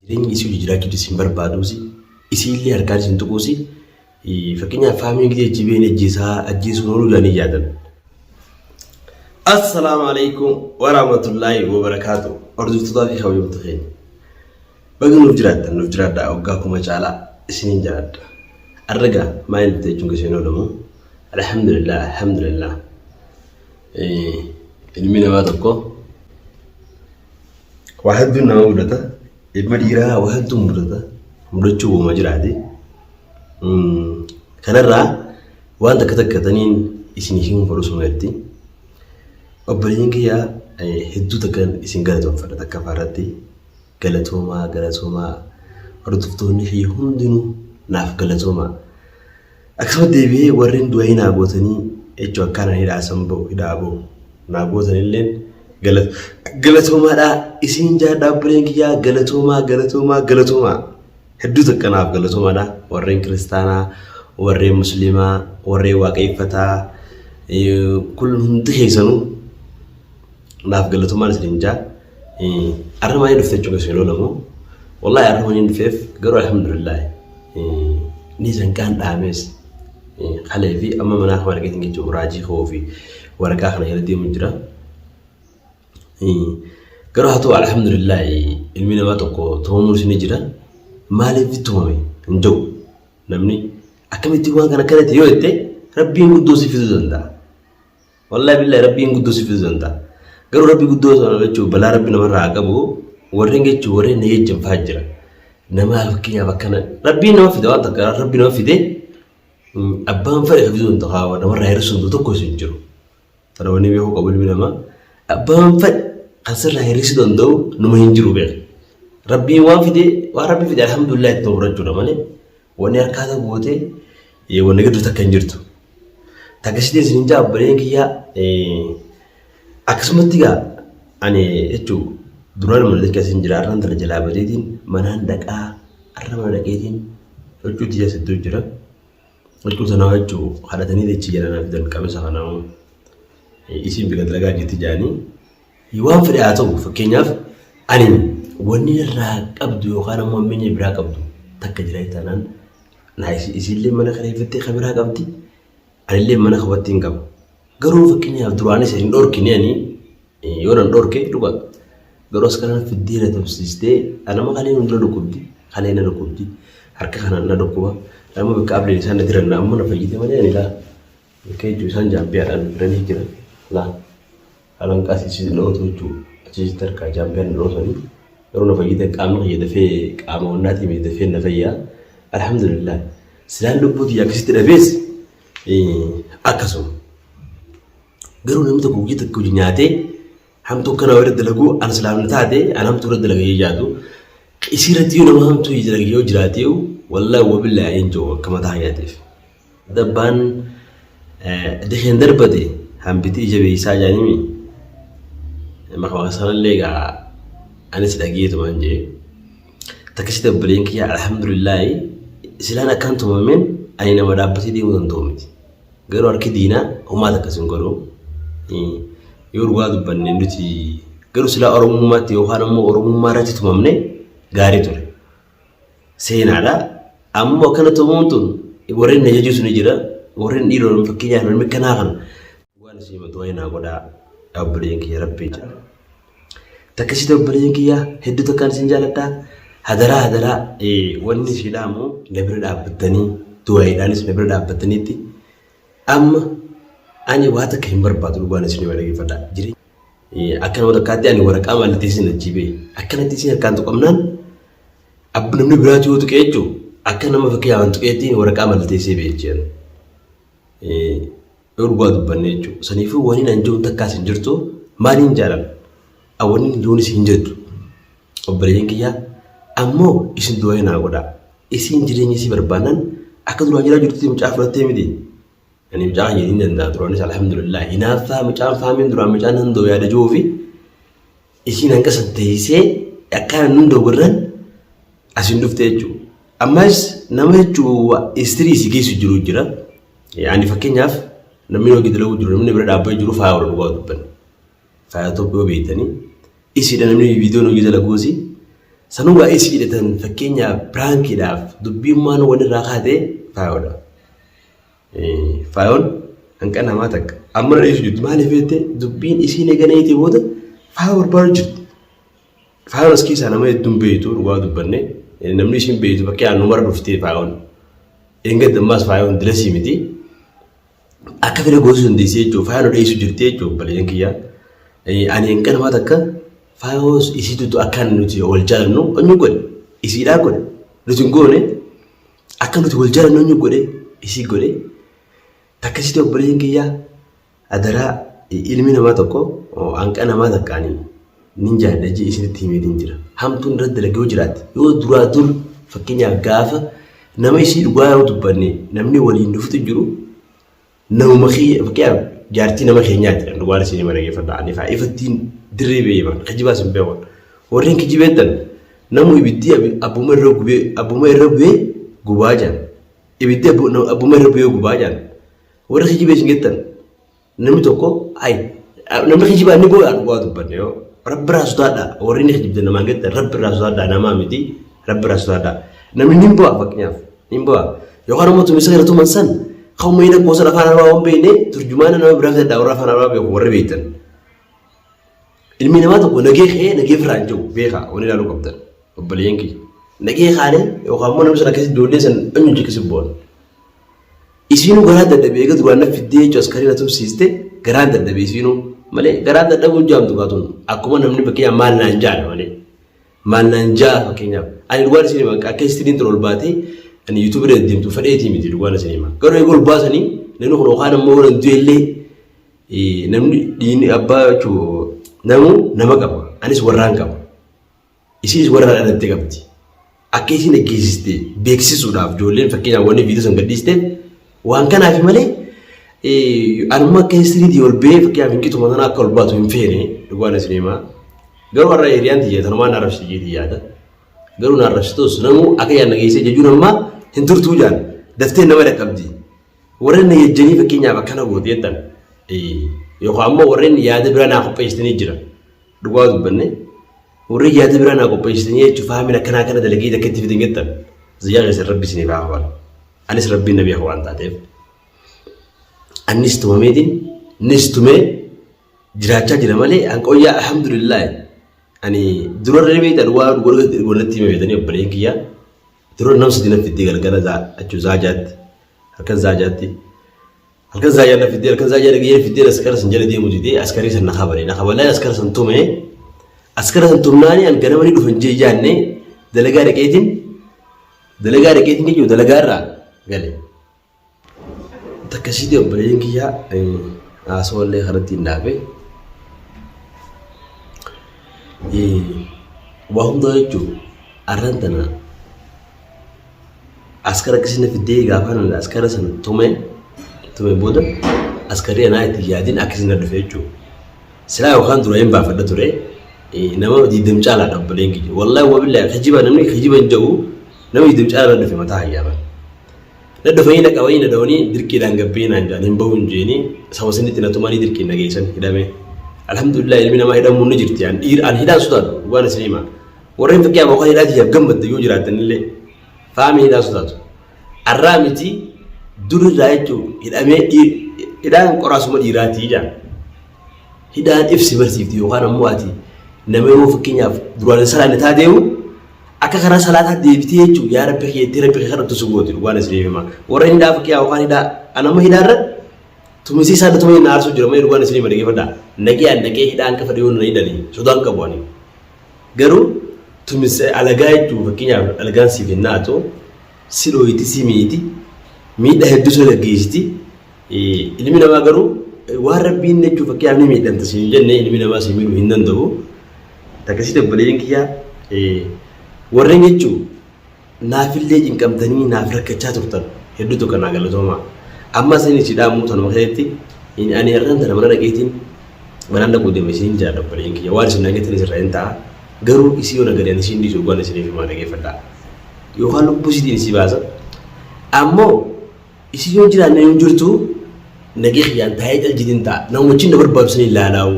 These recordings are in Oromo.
Jireenya isii hojii jiraachuu isin barbaaduusi isii illee harkaan isin tuquusi fakkeenyaaf faamii gidee jibeen ajjeesuun ooluu jaanii yaadan. Assalaamu alaikum wa rahmatullahi wa barakatuh. Hordoftoota fi kabajamtoota keenya. Baga nuuf jiraadhaa waggaa kuma caalaa isiniin jiraadha. Arragaa maal itti jechuun keessee oolamu alhamdulillah. Ilmi namaa tokko waa hedduu nama mudata. Ilma dhiiraa waa hedduu mudachuu uumaa jiraate. Kanarraa waan takkataniin isiniif fudhu sumeetti. Obboleeyyiin kiyyaa hedduu takkan isin galatoomfadha takka faarratti galatoomaa hordoftoonni fi hundinuu naaf galatoomaa. Akkasuma deebi'ee warreen du'aa naa gootanii jechuun akkaan hidhaa ba'u naa gootanillee galatoomaadhaa isin jaadhaa obboleeyyiin kiyyaa galatoomaa hedduu takka naaf galatoomaadhaa warreen kiristaanaa warreen musliimaa warreen waaqeffataa kun hundi keessanuu naaf galatoomaan isin jaa arramaa hin dhufte jechuun keessoo loolamu wallahi arramaa hin dhufeef garuu alhamdulillah ni zanqaan dhaamees halee fi amma manaa kan argatin jechuun raajii koo fi waraqaa kana jala deemu jira garuu haa ta'u alhamdulillah ilmi namaa tokko tumamuun isin jira maaliif tumame hin jiru namni akkamitti waan kana kanatti yoo jette rabbiin guddoo si fiduu danda'a wallahi billahi rabbiin guddoo si fiduu danda'a. Garuu rabbi guddoo sana jechuun balaa rabbi namarraa qabu warreen jechuun warreen na jajjanfaa jira. Nama fakkeenyaaf akkana rabbiin nama fide waan takka rabbi nama fide abbaan fedhe hafiduu hin ta'a namarraa hir'isuun tokko isin jiru. Tana wanni beekuu qabu ilmi namaa abbaan fedhe kan sirraa hir'isuu danda'u nama hin jiru beeka. Rabbiin waan rabbi fide alhamdulillah itti murachuudha malee wanni harkaata gootee wanni gidduu takka hin jirtu. Takkasitti isin jaa obboleeyyiin kiyyaa akkasumatti gaa ani jechuun duraan mallattee keessin jira arraan tana jalaa badeetiin manaan dhaqaa arrama dhaqeetiin huccuu tiyya sidduu jira huccuu sanaa jechuun haadhatanii dachii jalanaa fidan qabisa kanaa isin bika dalagaa jetti jaanii waan fedhe haa ta'u fakkeenyaaf ani wanni irraa qabdu yookaan ammoo ammeenya biraa qabdu takka jira taanaan isinillee mana kareeffattee kan biraa qabdi anillee mana qabattee hin qabu. Garuu fakkeenyaaf duraanis hin dhorkineeni yoo nan dhorke dhuga garuu as kana fiddee na tabsiistee anama kalee hundura dhukkubdi kalee na dhukkubdi harka kana na dhukkuba nama bakka ableen isaan na diran na amma na fayyite malee ani laa bakka ijoo isaan jaambiyaadhaan biranii jira laa halan qaasisi dhootu jechuu achiisitti harkaa jaambiyaan dhoosanii garuu na fayyite qaamni kiyya dafee qaama wannaatii mee dafee na fayyaa alhamdulillah silaan lubbuutii akkasitti dhabees akkasuma. Garuu namni tokko hojii tokko nyaatee hamtuu kana warra dalaguu an islaamni taate an hamtuu irra dalagee jaatu isirratti yoo nama hamtuu dalagee yoo jiraate wallahi wabillahi eenjoo akka mataa yaateef. Dabbaan daheen darbate hambiti ija beeysaa jaanimi maqaa sanallee gaa anis dhageetumaan jee takkasitti obboleen kiyyaa alhamdulillah silaan akkaan tumameen ani nama dhaabbatee deemuu danda'u miti. Garuu harki diinaa homaa takkasin godhuu yoo dhugaa dubbanne nuti garuu silaa oromummaatti yookaan ammoo oromummaa irratti tumamne gaarii ture. Seenaadha ammoo akkana tumuun tun warreen na jajiisu ni jira warreen dhiiroo fakkeenyaaf namni kanaa kana waan isin himatu waa'ee naa godhaa obboleeyyiin kiyya rabbee jira. Takkasitti obboleeyyiin kiyya hedduu takkaan isin jaaladhaa hadaraa wanni ishidhaamu na bira dhaabbattanii du'aayiidhaanis na bira dhaabbattaniitti amma ani waa takka hin barbaadu dhugaan isin walageeffadha jire akka nama takkaatti ani waraqaa mallatteessin ajjibee akkanatti isin harkaan tuqamnaan abbu namni biraatti yoo tuqee jechuun akka nama fakkeenyaaf tuqeettiin waraqaa mallatteessee beekjeen yoo dhugaa dubbanne jechuudha saniifuu wani nan jiru takkaas hin jirtu maaliin jaalan awwanni loonis hin jettu obboleeyyiin kiyyaa ammoo isin du'aa naa godhaa isin jireenya isii barbaadan akka duraan jiraa jirtutti mucaa fudhattee miti. Ani mucaan jedhin danda'a turaanis alhamdulillah hinaaffaa mucaan faamiin duraan mucaan hundoo yaada jiruufi isiin hanqa santeessee akkaan hundoo godhan asin dhufte jechuudha. Ammas nama jechuudha istirii si geessu jiru jira. Ani fakkeenyaaf namni hojii dalagu jiru namni bira dhaabbatee jiru faaya wal dhugaa dubbanne. Faaya tokko beektanii isiidha namni viidiyoon hojii dalaguusi sanuu waa isii hidhatan fakkeenya piraankiidhaaf dubbiin maan wani irraa kaatee faayoodha. Faayoon hanqa namaa takka amma dheessu jirtu maaliif jettee dubbiin isiin eeganeetii booda faayoo barbaadu jirti. Faayoon as keessaa nama hedduun beeytu dhugaa dubbanne namni isiin beeytu fakkeenyaaf numara dhuftee faayoon eega dammaas faayoon dilasii miti akka fedhe goosuu dandeessee jechuudha faayoon dheessu jirti jechuudha baleen kiyyaa. Ani hanqa namaa takka faayoo isiitutu akkaan nuti wal jaalannu eenyu godhe isiidhaa godhe nuti hin goone akka nuti wal jaalannu eenyu godhe isii godhe takkasitti obboleen kiyyaa adaraa ilmi namaa tokko hanqa namaa takkaanii nin jaalladhe isinitti himeetiin jira hamtuun irratti dalagee yoo jiraatte yoo duraa dur fakkeenyaaf gaafa nama isii dhugaa yoo dubbanne namni waliin dhuftu jiru namuma fakkeenyaaf jaartii nama keenyaati kan dhugaan isin mana geeffadhaan ifaa ifattiin dirree beeman kijibaas hin beekan warreen kijibeettan namu ibiddi abbuma irra bu'ee gubaa jaan ibiddi abbuma irra bu'ee gubaa jaan warra kijibees hin gettan namni tokko namni kijibaa inni boo'aa dhugaa dubbanne yoo rabbi irraa sodaadha warri inni kijibdan namaan gettan rabbi irraa sodaadha namaa miti rabbi irraa sodaadha namni ni bo'a fakkeenyaaf ni bo'a yookaan immoo tumisa irra tuman san kauma ina kosa afaan arabaa waan beekne turjumaana nama biraa fedha warra afaan arabaa beeku warri beektan ilmi namaa tokko nagee firaan jiru beekaa wani ilaaluu qabdan obboleeyyan kiyya nagee kaane yookaan immoo namni sana akkasii ijoollee san eenyu jikkisi boon isiinuu garaa dadhabee eega duraan na fiddee jechuun askarii na tumsiiste garaan dadhabee isiinuu malee garaan dadhabuu jaamtu kaatuun akkuma namni fakkeenyaaf maal naan jaala malee maal naan jaa fakkeenyaaf ani dhugaan isin akka istiriin ol baatee ani YouTube irra deemtu fadheetii miti dhugaan isin hima garuu eegul baasanii namni kun yookaan ammoo waan du'ellee namni dhiini abbaa jechuun nama qaba anis warraan qaba isinis warraan dhalattee qabdi akka isin eegisiiste beeksisuudhaaf ijoolleen fakkeenyaaf wanni viidiyoo san gadhiisteef waan kanaaf malee anuma akka istiriitii ol bee fakkeenyaaf hinqituma sana akka ol baatu hin feene dhugaan isin hima garuu warra hiriyaan xiyyeeta namaan arrabsiitii yaada garuu narrabsitus namu akka yaadna geessee jechuun ammaa hin turtuu jaan daftee nama dhaqqabdi warreen yejjanii fakkeenyaaf akkana goote jettan yookaan ammoo warreen yaada biraa naa qopheessitanii jira dhugaa dubbanne warreen yaada biraa naa qopheessitanii jechuun faamina akkanaa kana dalagee akka itti fidin jettan ziyyaa keessa rabbi isinii baafan anis rabbiin na beeku waan taateef annis tumameetiin nis tumee jiraachaa jira malee hanqooyyaa alhamdulillah ani dura rebeeta dhugaa godhatti hime beetanii obboleen kiyyaa dura nam sadina fiddee galgala achuu zaajaatti halkan zaajaatti halkan zaajaa na fiddee halkan zaajaa dhagee fiddee askara san jala deemu didee askarii san nakabalee askara san tume askara san tumnaani an ganamanii dhufan jee jaanne dalagaa dhaqeetiin jechuun dalagaa irraa gale takkasiitii obboleen kiyyaa haasawallee karatti hin dhaabe waa hundaa jechuun arraan tana askara akkasii na fiddee gaafaan askara san tume booda askarii anaa itti yaadiin akkasii na dhufe jechuudha. Silaa yookaan dura hin baafadha ture nama diidam caalaa dhaabbaleen kiyya wallaahi wabillahi kijiba namni kijiba hin jedhu nama diidam caalaa na dhufe mataa hayyaaba. Na dhufanii na qabanii na dhawanii dirqiidhaan gabbee naan jaan hin bahu hin jeeni sawasinitti na tumanii dirqiin na geessan hidhame. Alhamdulillah ilmi namaa hidhamuun ni jirti an hidhaan sodaatu waan isin hima warreen fakkeenyaaf yookaan hidhaatiif gammadda yoo jiraatan illee faamii hidhaan sodaatu arraa miti durirraa jechuun hidhamee hidhaan qoraasuma dhiiraatii jaan hidhaan ibsi barsiifti yookaan ammoo ati nama yeroo fakkeenyaaf duraan salaanni taateewu akka karaa salaataa deebitee jechuun yaa rabbi keetti rabbi kee kadhattu sugooti waan isin hima warreen hidhaa fakkeenyaaf yookaan hidhaa anamma hidhaarra tumisi isaa tumee na arsuu jira malee waan isin hima dhageeffadhaa nagee hidhaan qafa dhiyoon na hidhanii sodaan qabu ani garuu tumis alagaa jechuun fakkeenyaaf alagaan siif hin naatu si dhooyti si miidhaa hedduu soo gaggeessiti ilmi namaa garuu waan rabbiin jechuun fakkeenyaaf ni miidhamta si hin jenne ilmi namaa si miidhuu hin danda'u takkasitti obboleen kiyyaa warreen jechuun naafillee cinqamtanii naaf rakkachaa turtan hedduutu kan naa galatoomaa amma sanii si dhaamuu tanuma keessatti ani har'aan tana mana dhaqeetiin manaan dhaquu deeme isin jaalladha obboleen kiyya waan isin dhageettanis irraa hin ta'a garuu isii yoo nagadeen isin dhiisuu waan isiniif himaa dhageeffadhaa yookaan lubbuu isiitiin isii baasa ammoo isii yoo jiraanne yoo jirtu nagee kiyyaan taa'ee caljitiin ta'a nama wajjin na barbaadu sanii ilaalaa'u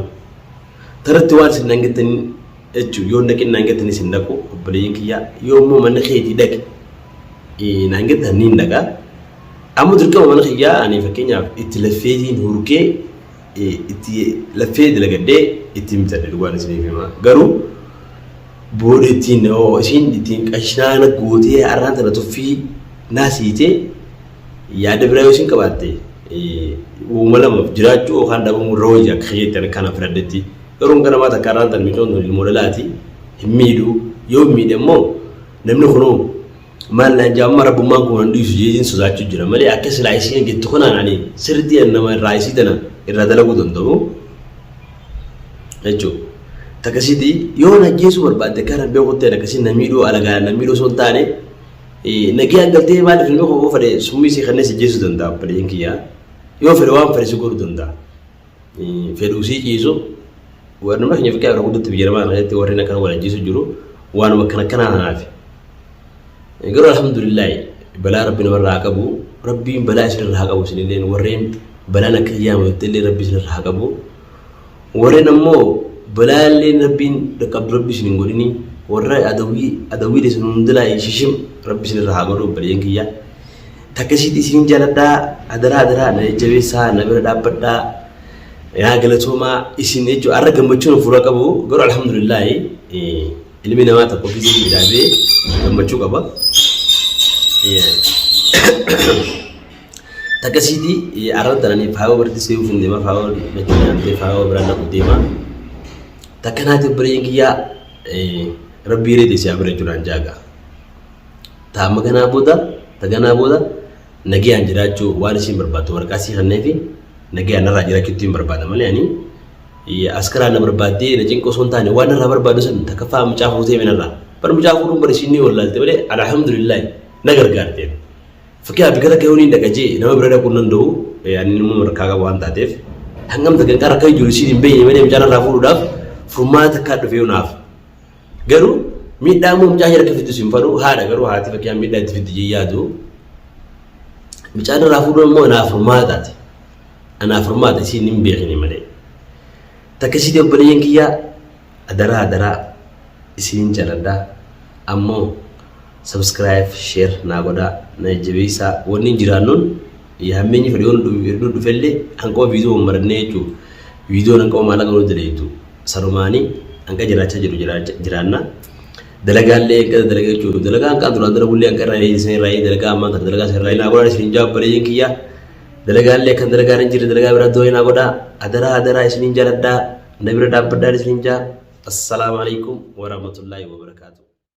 taratti waan isin dhageettanii jechuun yoo naqin naangettanis hin dhaqu obboleeyyiin kiyyaa yoo immoo mana keetii dhaqe naangettan ni hin dhaqa. Amma dirqama mana kiyyaa ani fakkeenyaaf itti laffeetiin hurkee itti laffee dalagadhee ittiin bitadhe dhugaan isiniif hima. Garuu booda ittiin isiin ittiin qashnaana gootee har'aan tana tuffii naasiitee yaada biraa yoo isin qabaatte uuma lamaaf jiraachuu yookaan dhabamuu irra hojii akka keeyyattan kana filadhetti. Garuu kana maata akka har'aan tana miidhoon moodelaati hin miidhu yoo miidhe immoo namni kunoo maal naan jaamma rabbummaan kun waan dhiisu jeetiin sodaachuu jira malee akka silaa isiin gettu kanaan ani sirriitti nama irraa isii tana irraa dalaguu danda'u jechuudha. Takkasitti yoo najjeesuu barbaadde kana beekutti akkasii namiidhoo alagaan namiidhoo osoo hin taane nagaan galtee maaliif ilmi koo fedhe summii isii kanneen ajjeesuu danda'a obboleeyyiin kiyyaa yoo fedhe waan fedhe si godhuu danda'a. Fedhuu sii ciisu waan nama keenya fakkaatu guddatti biyya namaa keessatti warreen akkana wal ajjeesuu jiru waanuma akkana akkanaa naafi. Garuu alhamdulillah balaa rabbi namarraa haa qabu rabbiin balaa isinirraa haa qabu isinillee warreen balaan akka kiyyaamatti illee rabbi isinirraa haa qabu warreen ammoo balaallee rabbiin dhaqqabdu rabbi isin hin godhini warra adawii isin hundilaa shishim rabbi isinirraa haa godhu obboleeyyiin kiyyaa. Takkasitti isin jaaladhaa adaraa na jabeessaa na bira dhaabbadhaa yaa galatoomaa isin jechuun har'a gammachuun fuula qabu garuu alhamdulillah ilmi namaa tokko ofiisii midhaabee gammachuu qaba. Takkasitti har'aan tananii faayoo barti see'uuf hin deema faayoo nyaatee faayoo biraan dhaqu deema. Takka naati obboleeyyiin kiyyaa rabbii reetee siyaa bira jechuudhaan jaaga. Taa'amma ganaa booda nagayaan jiraachuu waan isiin barbaaddu waraqaa sii kannee fi nagayaan narraa jiraachuutti hin barbaada malee ani askaraa na barbaaddee na cinqoo osoo hin taane waan narraa barbaadu sun takka fa'aa mucaa fuutee minarraa bar mucaa fuudhuun bara isiin ni wallaalte malee alhamdulillah na gargaarteen. Fakkiyaa bika takka yooniin dhaqajee nama bira dhaquu hin danda'u ani nama markaa qabu waan taateef hangam takka qarqara akka jiru isiin hin beekne malee mucaa narraa fuudhuudhaaf furmaata takkaa dhufee naaf. Garuu miidhaa immoo mucaa harka fiddu siin fadhu haadha garuu haati fakkiyaa miidhaa itti fiddi jee yaadu mucaan irraa fuudhuun immoo anaaf furmaataati. Anaaf furmaata isiin hin beekne malee. Takkasitti obboleeyyiin kiyyaa adaraa isiin jaaladhaa ammoo subscribe share naa godhaa na jabeessaa wanni jiraannuun hammeenyi fedhiyoon dhufellee hanqoo viidiyoo marannee jechuudha. Viidiyoon hanqoo maallaqa nu daleetu sarumaanii hanqa jiraachaa jiru jiraanna. Dalagaallee hanqa dalagaa jechuudha. Dalagaa hanqaan duraan dalagullee hanqa irraa isin irraa dalagaa ammaa kan dalagaa isin irraa naa godhaa isin jawaab obboleeyyiin kiyyaa. Dalagaallee kan dalagaan hin jirre dalagaa biraa dooyee naa godhaa adaraa isiniin jaaladhaa na bira dhaabbadhaa isiniin jaa. Assalaamu alaikum warahmatullahi wabarakatuh.